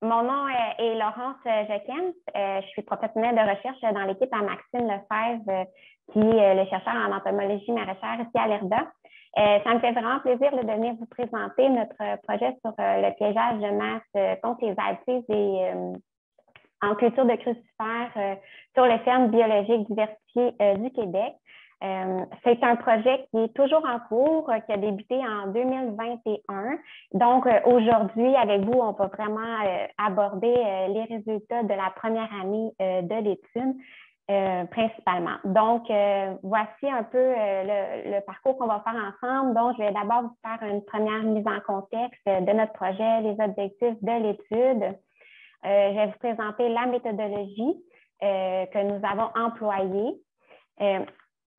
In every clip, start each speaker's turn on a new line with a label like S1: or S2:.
S1: Mon nom est Laurence Jequens. Je suis professionnelle de recherche dans l'équipe à Maxime Lefebvre, qui est le chercheur en entomologie maraîchère ici à l'ERDA. Ça me fait vraiment plaisir de venir vous présenter notre projet sur le piégeage de masse contre les altises et en culture de crucifères sur les fermes biologiques diversifiées du Québec. C'est un projet qui est toujours en cours, qui a débuté en 2021. Donc, aujourd'hui, avec vous, on va vraiment aborder les résultats de la première année de l'étude, principalement. Donc, voici un peu le parcours qu'on va faire ensemble. Donc, je vais d'abord vous faire une première mise en contexte de notre projet, les objectifs de l'étude. Je vais vous présenter la méthodologie que nous avons employée.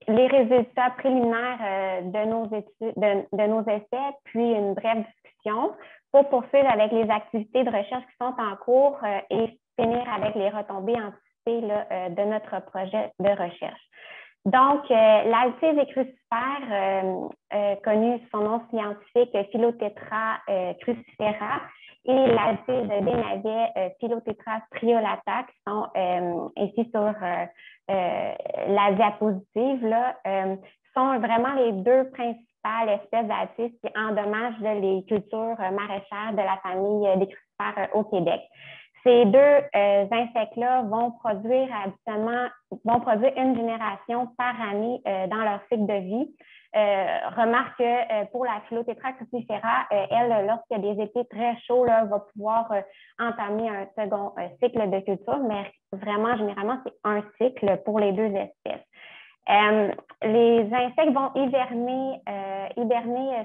S1: Les résultats préliminaires de nos essais, puis une brève discussion pour poursuivre avec les activités de recherche qui sont en cours et finir avec les retombées anticipées de notre projet de recherche. Donc, l'altise et crucifère, connu sous son nom scientifique Phyllothétra crucifera, et l'altise des navets Phyllothétra striolata, qui sont ici sur la diapositive, là, sont vraiment les deux principales espèces d'altises qui endommagent les cultures maraîchères de la famille des crucifères au Québec. Ces deux insectes-là vont produire une génération par année dans leur cycle de vie. Remarque que pour la Phyllothétra crucifera, elle, lorsqu'il y a des étés très chauds, là, va pouvoir entamer un second cycle de culture, mais vraiment, généralement, c'est un cycle pour les deux espèces. Les insectes vont hiberner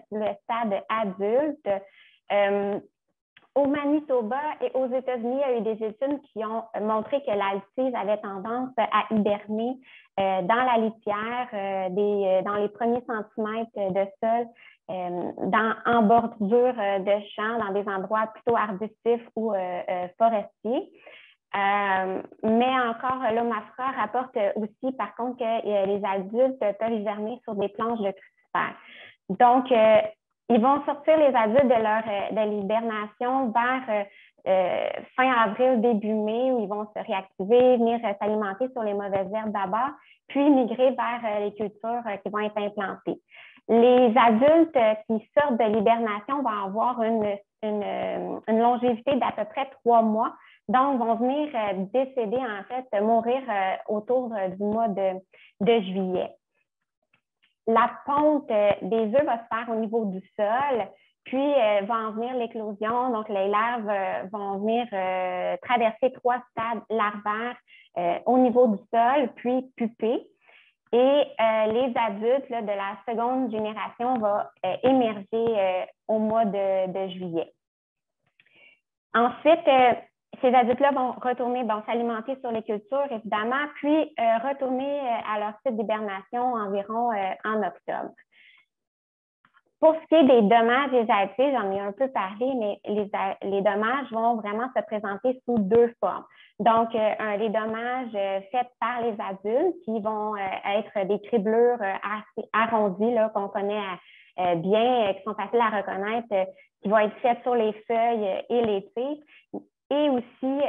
S1: sur le stade adulte. Au Manitoba et aux États-Unis, il y a eu des études qui ont montré que l'altise avait tendance à hiberner dans la litière, dans les premiers centimètres de sol, en bordure de champs, dans des endroits plutôt arbustifs ou forestiers. Mais encore, l'OMAFRA rapporte aussi, par contre, que les adultes peuvent hiberner sur des planches de crucifères. Donc, ils vont sortir les adultes de l'hibernation vers fin avril, début mai, où ils vont se réactiver, venir s'alimenter sur les mauvaises herbes d'abord, puis migrer vers les cultures qui vont être implantées. Les adultes qui sortent de l'hibernation vont avoir une longévité d'à peu près 3 mois, donc vont venir décéder, en fait, mourir autour du mois de juillet. La ponte des œufs va se faire au niveau du sol, puis va en venir l'éclosion. Donc, les larves vont venir traverser 3 stades larvaires au niveau du sol, puis puper. Et les adultes là, de la seconde génération vont émerger au mois de juillet. Ensuite, ces adultes-là vont retourner, s'alimenter sur les cultures, évidemment, puis retourner à leur site d'hibernation environ en octobre. Pour ce qui est des dommages des altises, j'en ai un peu parlé, mais les dommages vont vraiment se présenter sous 2 formes. Donc, les dommages faits par les adultes qui vont être des criblures assez arrondies qu'on connaît bien, qui sont faciles à reconnaître, qui vont être faites sur les feuilles et les tiges. Et aussi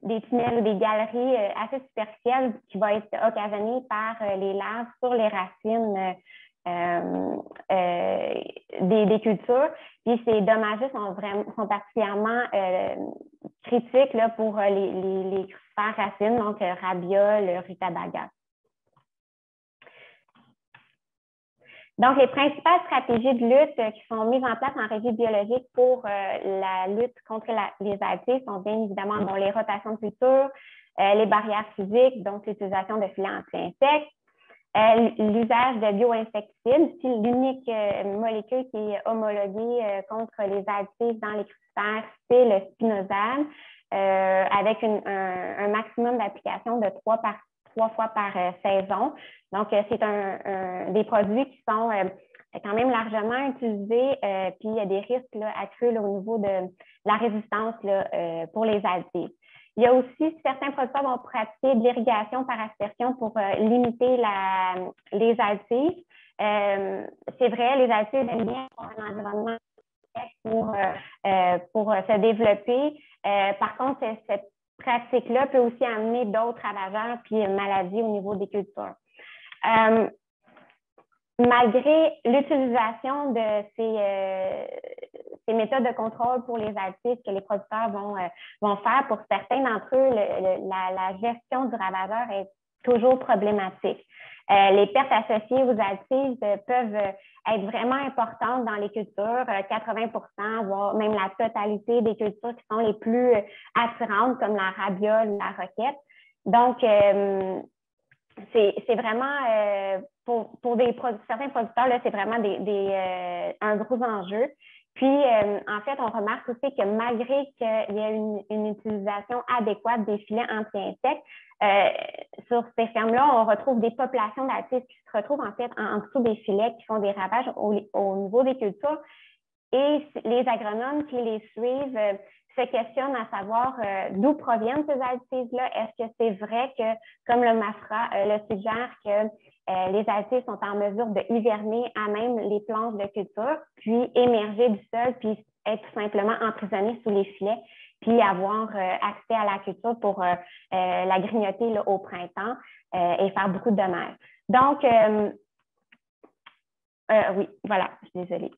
S1: des tunnels ou des galeries assez superficielles qui vont être occasionnées par les larves sur les racines des cultures. Puis ces dommages sont particulièrement critiques là, pour les crucifères racines, donc Rabiole, Rutabaga. Donc, les principales stratégies de lutte qui sont mises en place en régie biologique pour la lutte contre les altises sont bien évidemment les rotations de culture, les barrières physiques, donc l'utilisation de filets anti-insectes, l'usage de bioinsecticides. C'est l'unique molécule qui est homologuée contre les altises dans les crucifères, c'est le spinosad, avec un maximum d'application de 3 fois par saison. Donc, c'est des produits qui sont quand même largement utilisés, puis il y a des risques là, accrus là, au niveau de la résistance là, pour les altises. Il y a aussi, certains producteurs vont pratiquer de l'irrigation par aspersion pour limiter les altises. C'est vrai, les altises aiment bien un environnement pour se développer. Par contre, cette pratique-là peut aussi amener d'autres ravageurs puis maladies au niveau des cultures. Malgré l'utilisation de ces méthodes de contrôle pour les altices que les producteurs vont faire, pour certains d'entre eux, la gestion du ravageur est toujours problématique. Les pertes associées aux altices peuvent être vraiment importantes dans les cultures, 80%, voire même la totalité des cultures qui sont les plus attirantes, comme la rabiole, la roquette. Donc, c'est vraiment, pour certains producteurs, c'est vraiment un gros enjeu. Puis, en fait, on remarque aussi que malgré qu'il y ait une utilisation adéquate des filets anti-insectes, sur ces fermes-là, on retrouve des populations d'altices qui se retrouvent en fait en dessous des filets, qui font des ravages au niveau des cultures. Et les agronomes qui les suivent se questionnent à savoir d'où proviennent ces altices-là. Est-ce que c'est vrai que, comme le MAFRA le suggère, que les altices sont en mesure de hiverner à même les planches de culture, puis émerger du sol, puis être tout simplement emprisonnés sous les filets, puis avoir accès à la culture pour la grignoter là, au printemps et faire beaucoup de dommages. Donc, oui, voilà, je suis désolée.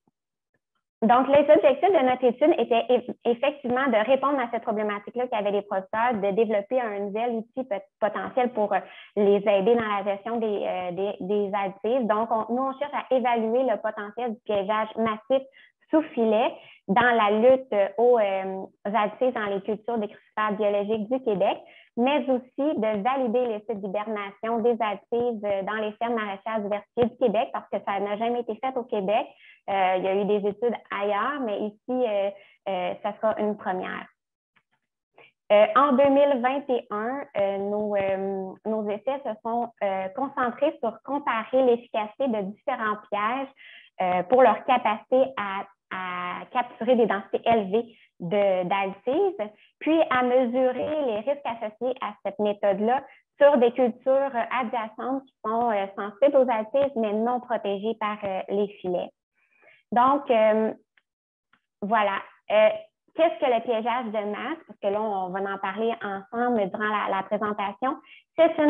S1: Donc, les objectifs de notre étude étaient effectivement de répondre à cette problématique-là qu'avaient les producteurs, de développer un nouvel outil potentiel pour les aider dans la gestion des altices. Donc, nous, on cherche à évaluer le potentiel du piégeage massif sous filet dans la lutte aux altices dans les cultures des crucifères biologiques du Québec, mais aussi de valider les sites d'hibernation des altices dans les fermes maraîchères diversifiées du Québec, parce que ça n'a jamais été fait au Québec. Il y a eu des études ailleurs, mais ici, ça sera une première. En 2021, nos essais se sont concentrés sur comparer l'efficacité de différents pièges pour leur capacité à capturer des densités élevées d'altices, puis à mesurer les risques associés à cette méthode-là sur des cultures adjacentes qui sont sensibles aux altices, mais non protégées par les filets. Donc, voilà. Qu'est-ce que le piégeage de masse? Parce que là, on va en parler ensemble durant la présentation. C'est ça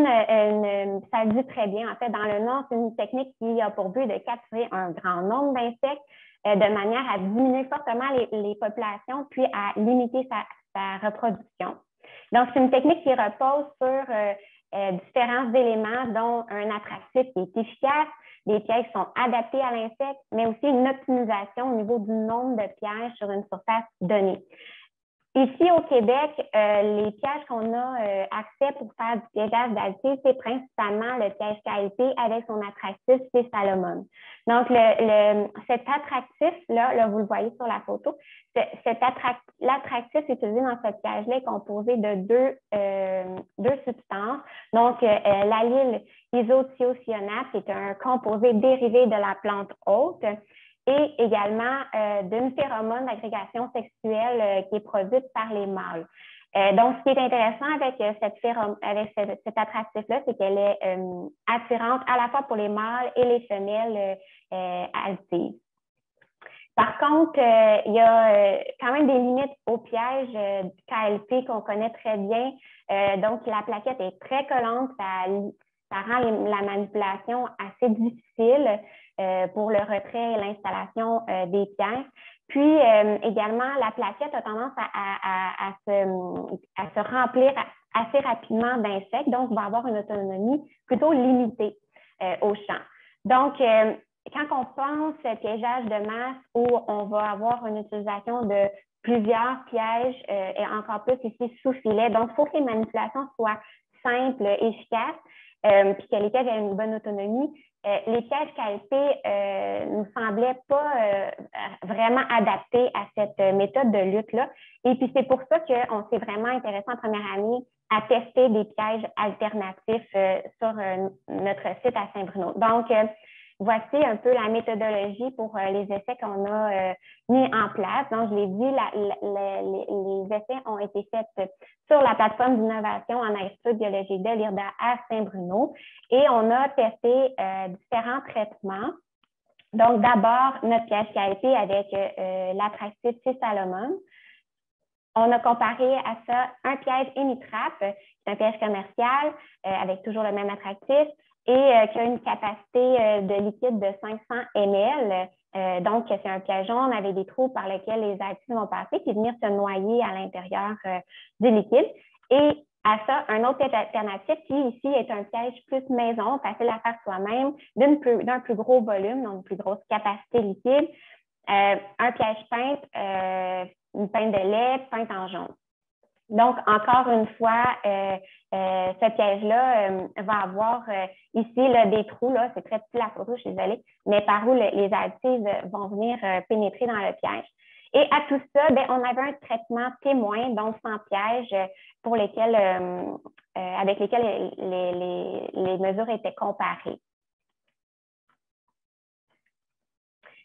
S1: le dit très bien. En fait, dans le nom, c'est une technique qui a pour but de capturer un grand nombre d'insectes de manière à diminuer fortement les populations, puis à limiter sa reproduction. Donc, c'est une technique qui repose sur différents éléments, dont un attractif qui est efficace, des pièges qui sont adaptés à l'insecte, mais aussi une optimisation au niveau du nombre de pièges sur une surface donnée. Ici, au Québec, les pièges qu'on a accès pour faire du piégeage d'altices, c'est principalement le piège KLP avec son attractif, c'est Salomon. Donc, cet attractif-là, vous le voyez sur la photo, l'attractif utilisé dans ce piège-là est composé de deux substances. Donc, l'allyle isothiocyanate, c'est un composé dérivé de la plante hôte, et également d'une phéromone d'agrégation sexuelle qui est produite par les mâles. Donc, ce qui est intéressant avec cet attractif-là, c'est qu'elle est attirante à la fois pour les mâles et les femelles altices. Par contre, il y a quand même des limites au piège du KLP qu'on connaît très bien. Donc, la plaquette est très collante, ça rend la manipulation assez difficile pour le retrait et l'installation des pièges. Puis, également, la plaquette a tendance à se remplir assez rapidement d'insectes, donc va avoir une autonomie plutôt limitée au champ. Donc, quand on pense piégeage de masse où on va avoir une utilisation de plusieurs pièges et encore plus ici sous filet, donc il faut que les manipulations soient simples, efficaces, puis que les pièges aient une bonne autonomie. Les pièges KLP ne nous semblaient pas vraiment adaptés à cette méthode de lutte-là. Et puis, c'est pour ça qu'on s'est vraiment intéressé en première année à tester des pièges alternatifs sur notre site à Saint-Bruno. Donc, voici un peu la méthodologie pour les essais qu'on a mis en place. Donc, je l'ai dit, les essais ont été faits sur la plateforme d'innovation en agriculture biologique de l'IRDA à Saint-Bruno et on a testé différents traitements. Donc, d'abord, notre piège qualité avec l'attractif C. Salomon. On a comparé à ça un piège Emitrap, qui est un piège commercial avec toujours le même attractif et qui a une capacité de liquide de 500 ml. Donc, c'est un piège jaune avec des trous par lesquels les actifs vont passer puis venir se noyer à l'intérieur du liquide. Et à ça, un autre alternative qui ici est un piège plus maison, facile à faire soi-même, d'un plus gros volume, donc une plus grosse capacité liquide. Un piège peinte, une peinte de lait, peinte en jaune. Donc, encore une fois, ce piège-là va avoir ici là, des trous, là, c'est très petit la photo, je suis désolée, mais par où les additifs vont venir pénétrer dans le piège. Et à tout ça, bien, on avait un traitement témoin, donc sans piège, pour lesquels, avec lesquels les mesures étaient comparées.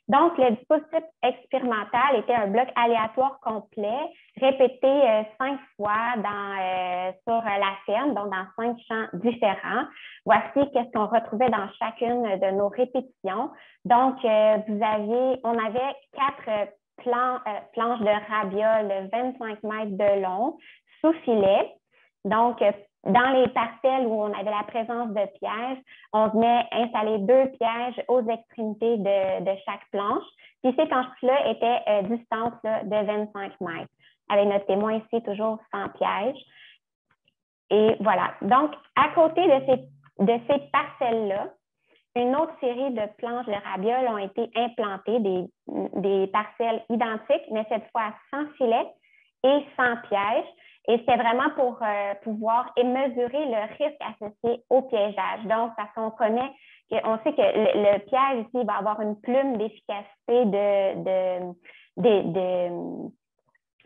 S1: Donc, le dispositif expérimental était un bloc aléatoire complet, répété 5 fois sur la ferme, donc dans 5 champs différents. Voici qu'est-ce qu'on retrouvait dans chacune de nos répétitions. Donc, on avait 4 planches de rabiole de 25 mètres de long sous filet. Donc, dans les parcelles où on avait la présence de pièges, on venait installer 2 pièges aux extrémités de chaque planche. Puis ces planches-là étaient distantes de 25 mètres. Avec notre témoin ici, toujours sans piège. Et voilà. Donc, à côté de ces parcelles-là, une autre série de planches de rabiole ont été implantées, des parcelles identiques, mais cette fois sans filet et sans piège. Et c'était vraiment pour pouvoir mesurer le risque associé au piégeage. Donc, parce qu'on sait que le piège ici va avoir une plume d'efficacité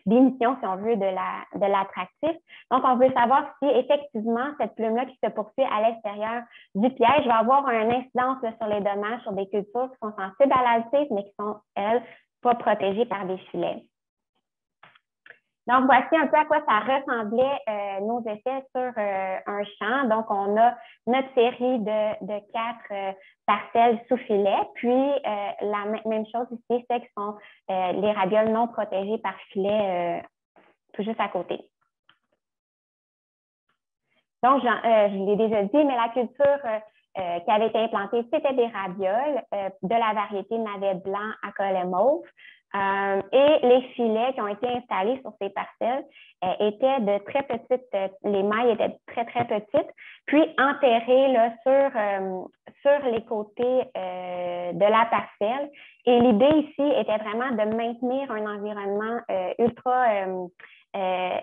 S1: d'émission, si on veut, de l'attractif. Donc, on veut savoir si effectivement cette plume-là qui se poursuit à l'extérieur du piège va avoir une incidence là, sur les dommages sur des cultures qui sont sensibles à l'altisme, mais qui sont, elles, pas protégées par des filets. Donc, voici un peu à quoi ça ressemblait nos effets sur un champ. Donc, on a notre série de 4 parcelles sous filet. Puis, la même chose ici, c'est que sont les rabioles non protégées par filet tout juste à côté. Donc, je l'ai déjà dit, mais la culture qui avait été implantée, c'était des rabioles de la variété navet blanc à collet mauve. Et les filets qui ont été installés sur ces parcelles étaient de très petites, les mailles étaient très, très petites, puis enterrées là, sur les côtés de la parcelle. Et l'idée ici était vraiment de maintenir un environnement ultra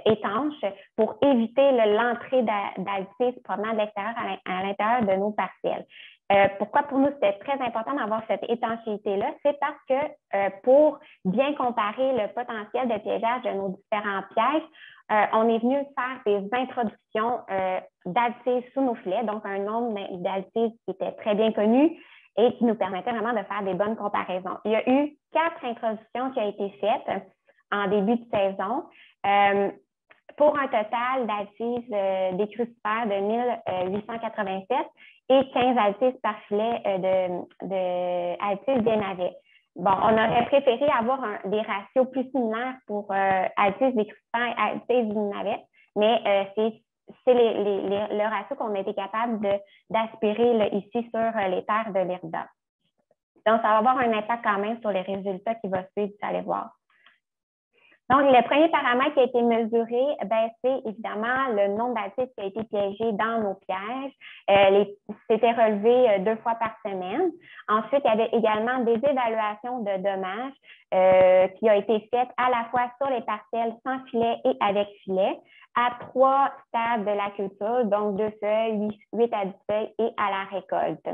S1: étanche pour éviter l'entrée d'altisme provenant de l'extérieur à l'intérieur de nos parcelles. Pourquoi pour nous c'était très important d'avoir cette étanchéité-là? C'est parce que pour bien comparer le potentiel de piégeage de nos différents pièges, on est venu faire des introductions d'altises sous nos filets, donc un nombre d'altises qui était très bien connu et qui nous permettait vraiment de faire des bonnes comparaisons. Il y a eu 4 introductions qui ont été faites en début de saison. Pour un total d'altises des crucifères de 1887 et 15 altises par filet de altises des navets. Bon, on aurait préféré avoir des ratios plus similaires pour altises des crucifères et altises du navet, mais c'est le ratio qu'on a été capable d'aspirer ici sur les terres de l'IRDA. Donc, ça va avoir un impact quand même sur les résultats qui vont suivre, vous allez voir. Donc, le premier paramètre qui a été mesuré, c'est évidemment le nombre d'altistes qui a été piégé dans nos pièges. C'était relevé 2 fois par semaine. Ensuite, il y avait également des évaluations de dommages qui ont été faites à la fois sur les parcelles sans filet et avec filet, à 3 stades de la culture, donc 2 feuilles, 8 à 10 feuilles et à la récolte.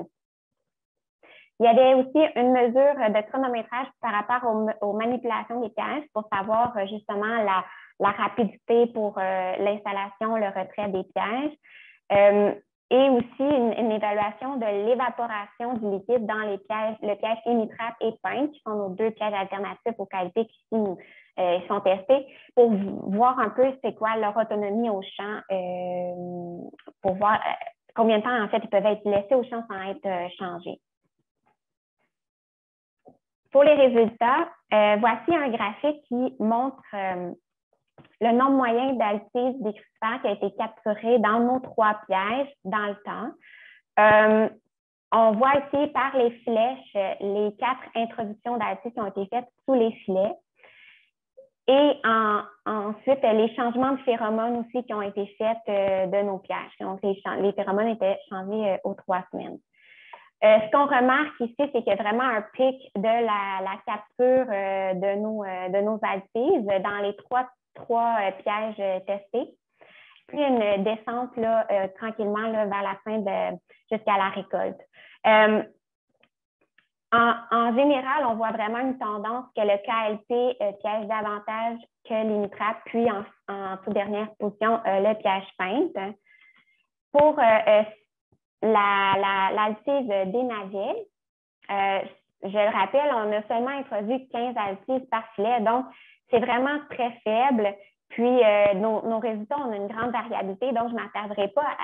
S1: Il y avait aussi une mesure de chronométrage par rapport aux manipulations des pièges pour savoir justement la rapidité pour l'installation, le retrait des pièges. Et aussi une évaluation de l'évaporation du liquide dans les pièges, le piège Emitrap et Paint, qui sont nos 2 pièges alternatifs aux qualités qui sont testés, pour voir un peu c'est quoi leur autonomie au champ, pour voir combien de temps en fait ils peuvent être laissés au champ sans être changés. Pour les résultats, voici un graphique qui montre le nombre moyen d'altises des crucifères qui a été capturé dans nos 3 pièges dans le temps. On voit ici par les flèches les 4 introductions d'altises qui ont été faites sous les filets. Et ensuite, les changements de phéromones aussi qui ont été faits de nos pièges. Donc, les phéromones étaient changés aux 3 semaines. Ce qu'on remarque ici, c'est qu'il y a vraiment un pic de la capture de nos altises dans les trois pièges testés. Puis une descente là, tranquillement là, vers la fin jusqu'à la récolte. En général, on voit vraiment une tendance que le KLP piège davantage que l'imitrap, puis en toute dernière position, le piège peinte. Pour l'altise des navets, je le rappelle, on a seulement introduit 15 altises par filet, donc c'est vraiment très faible. Puis nos résultats, on a une grande variabilité, donc je ne m'attarderai pas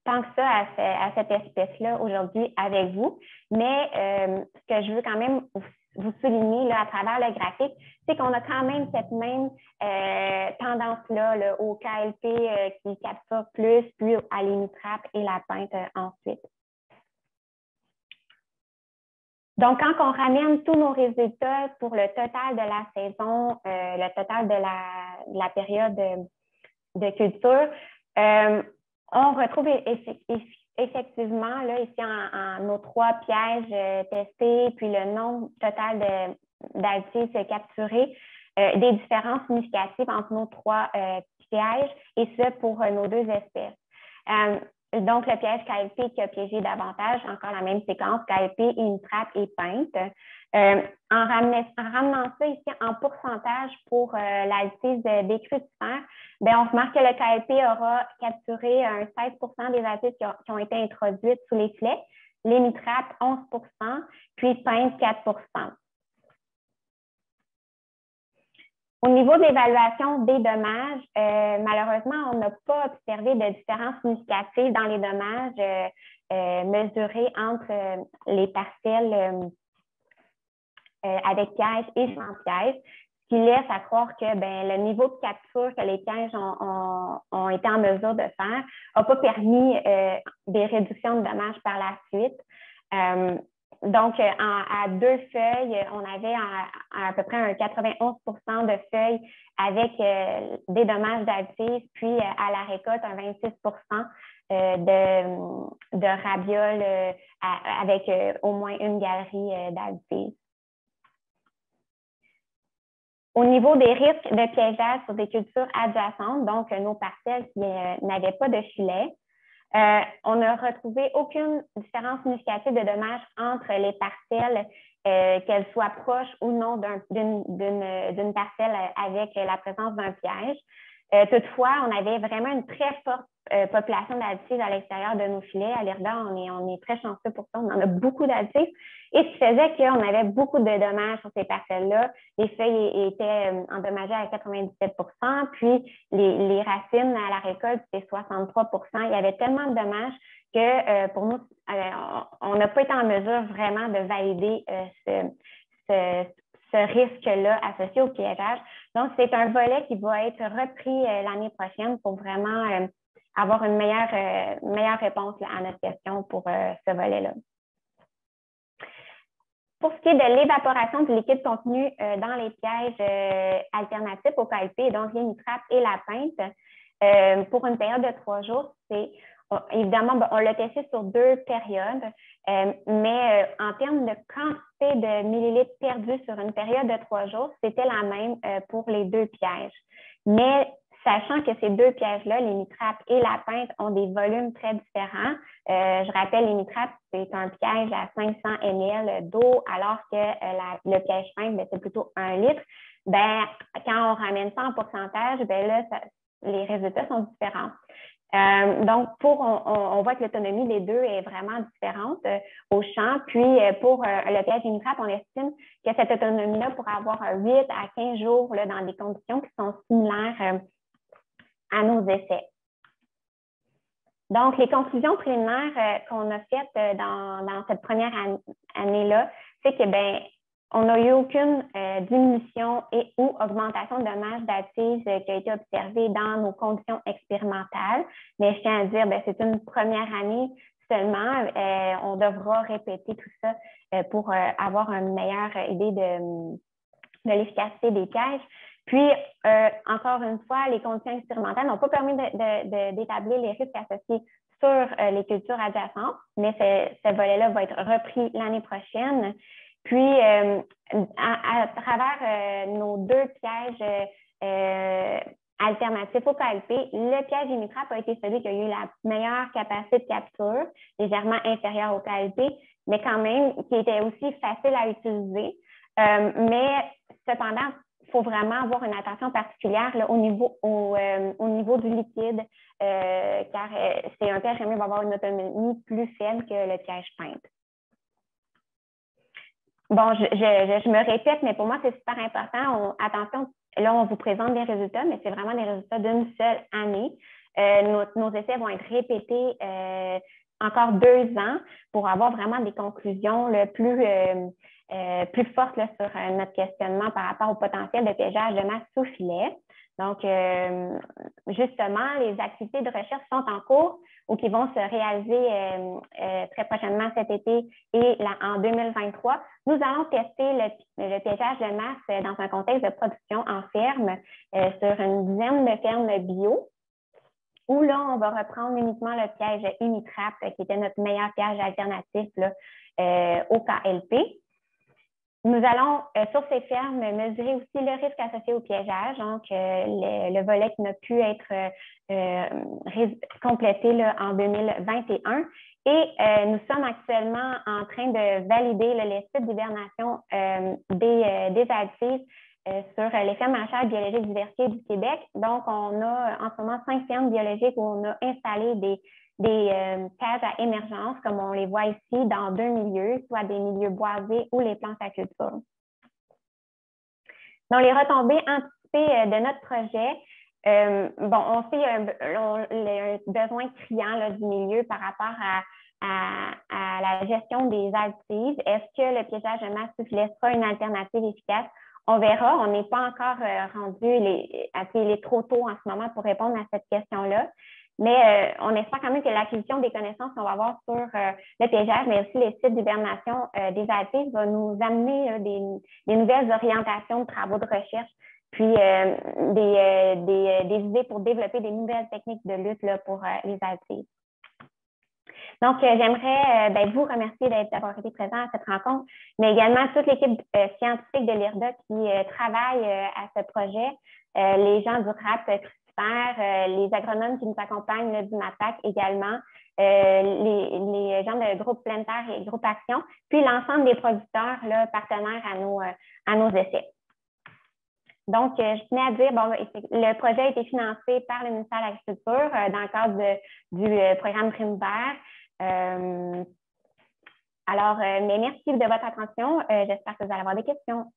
S1: tant que ça à cette espèce-là aujourd'hui avec vous. Mais ce que je veux quand même vous souligner là, à travers le graphique, c'est qu'on a quand même cette même tendance-là là, au KLP qui capture plus, puis à l'imitrap et la peinte ensuite. Donc, quand on ramène tous nos résultats pour le total de la saison, le total de la période de culture, on retrouve effectivement, là, ici, en nos 3 pièges testés, puis le nombre total d'altises capturées, des différences significatives entre nos 3 pièges, et ce, pour nos 2 espèces. Donc, le piège KLP qui a piégé davantage, encore la même séquence, KLP, imitrap et peinte. En ramenant ça ici en pourcentage pour l'altise des crucifères, on remarque que le KLP aura capturé 16 des altises qui ont été introduites sous les filets, l'imitrap 11 puis peinte 4 Au niveau de l'évaluation des dommages, malheureusement, on n'a pas observé de différence significative dans les dommages mesurés entre les parcelles avec piège et sans piège, ce qui laisse à croire que le niveau de capture que les pièges ont été en mesure de faire n'a pas permis des réductions de dommages par la suite. Donc, à 2 feuilles, on avait à peu près un 91 de feuilles avec des dommages d'altise, puis à la récolte, un 26 de rabioles avec au moins une galerie d'altise. Au niveau des risques de piégeage sur des cultures adjacentes, donc nos parcelles qui n'avaient pas de filet, on n'a retrouvé aucune différence significative de dommages entre les parcelles, qu'elles soient proches ou non d'une parcelle avec la présence d'un piège. Toutefois, on avait vraiment une très forte population d'altises à l'extérieur de nos filets. À l'IRDA, on est très chanceux pour ça. On en a beaucoup d'altises. Et ce qui faisait qu'on avait beaucoup de dommages sur ces parcelles-là. Les feuilles étaient endommagées à 97 puis les racines à la récolte, c'était 63 Il y avait tellement de dommages que pour nous, on n'a pas été en mesure vraiment de valider ce risque-là associé au piégeage. Donc, c'est un volet qui va être repris l'année prochaine pour vraiment avoir une meilleure réponse là, à notre question pour ce volet-là. Pour ce qui est de l'évaporation du liquide contenu dans les pièges alternatifs au KLP, donc l'imitrap et la peinte, pour une période de 3 jours, c'est évidemment, on l'a testé sur 2 périodes, mais en termes de quantité de millilitres perdus sur une période de 3 jours, c'était la même pour les 2 pièges. Mais sachant que ces 2 pièges-là, l'imitrap et la peinte, ont des volumes très différents. Je rappelle, l'imitrap, c'est un piège à 500 ml d'eau, alors que le piège peinte, c'est plutôt 1 litre. Quand on ramène ça en pourcentage, là, les résultats sont différents. Donc, on voit que l'autonomie des 2 est vraiment différente au champ. Puis, pour le piège imitrap, on estime que cette autonomie-là pourrait avoir 8 à 15 jours là, dans des conditions qui sont similaires à nos essais. Donc, les conclusions préliminaires qu'on a faites dans cette première année-là, c'est que on n'a eu aucune diminution et ou augmentation de masse d'acide qui a été observée dans nos conditions expérimentales. Mais je tiens à dire, c'est une première année seulement. On devra répéter tout ça pour avoir une meilleure idée de l'efficacité des pièges. Puis, encore une fois, les conditions expérimentales n'ont pas permis d'établir les risques associés sur les cultures adjacentes, mais ce volet-là va être repris l'année prochaine. Puis, à travers nos deux pièges alternatifs au KLP, le piège Imitrap a été celui qui a eu la meilleure capacité de capture, légèrement inférieure au KLP, mais quand même qui était aussi facile à utiliser. Mais cependant, il faut vraiment avoir une attention particulière là, au niveau du liquide, car c'est un piège qui va avoir une autonomie plus faible que le piège peinte. Bon, je me répète, mais pour moi, c'est super important. Attention, là, on vous présente des résultats, mais c'est vraiment des résultats d'une seule année. Nos essais vont être répétés encore 2 ans pour avoir vraiment des conclusions plus fortes là, sur notre questionnement par rapport au potentiel de piégeage de masse sous filet. Donc, justement, les activités de recherche sont en cours ou qui vont se réaliser très prochainement cet été et en 2023. Nous allons tester le piégeage de masse dans un contexte de production en ferme sur une dizaine de fermes bio, où là, on va reprendre uniquement le piège Imitrap, qui était notre meilleur piège alternatif là, au KLP. Nous allons, sur ces fermes, mesurer aussi le risque associé au piégeage, donc le volet qui n'a pu être complété là, en 2021. Et nous sommes actuellement en train de valider les sites d'hibernation des additifs sur les fermes maraîchères biologiques diversifiées du Québec. Donc, on a en ce moment 5 fermes biologiques où on a installé des cages à émergence, comme on les voit ici, dans 2 milieux, soit des milieux boisés ou les plantes à culture. Donc, les retombées anticipées de notre projet, on sait un besoin criant là, du milieu par rapport à la gestion des additifs. Est-ce que le piégeage de masse sous filet sera une alternative efficace? On verra. On n'est pas encore rendu, il est trop tôt en ce moment pour répondre à cette question-là. Mais on espère quand même que l'acquisition des connaissances qu'on va avoir sur le piégeage, mais aussi les sites d'hibernation des additifs, va nous amener des nouvelles orientations de travaux de recherche, puis des idées pour développer des nouvelles techniques de lutte là, pour les additifs. Donc, j'aimerais vous remercier d'avoir été présent à cette rencontre, mais également toute l'équipe scientifique de l'IRDA qui travaille à ce projet, les gens du RAP les agronomes qui nous accompagnent là, du MAPAC également, les gens de groupe Pleine Terre et groupe Action, puis l'ensemble des producteurs là, partenaires à nos essais. Donc, je tenais à dire, le projet a été financé par le ministère de l'Agriculture dans le cadre du programme Prime Vert. Mais merci de votre attention. J'espère que vous allez avoir des questions.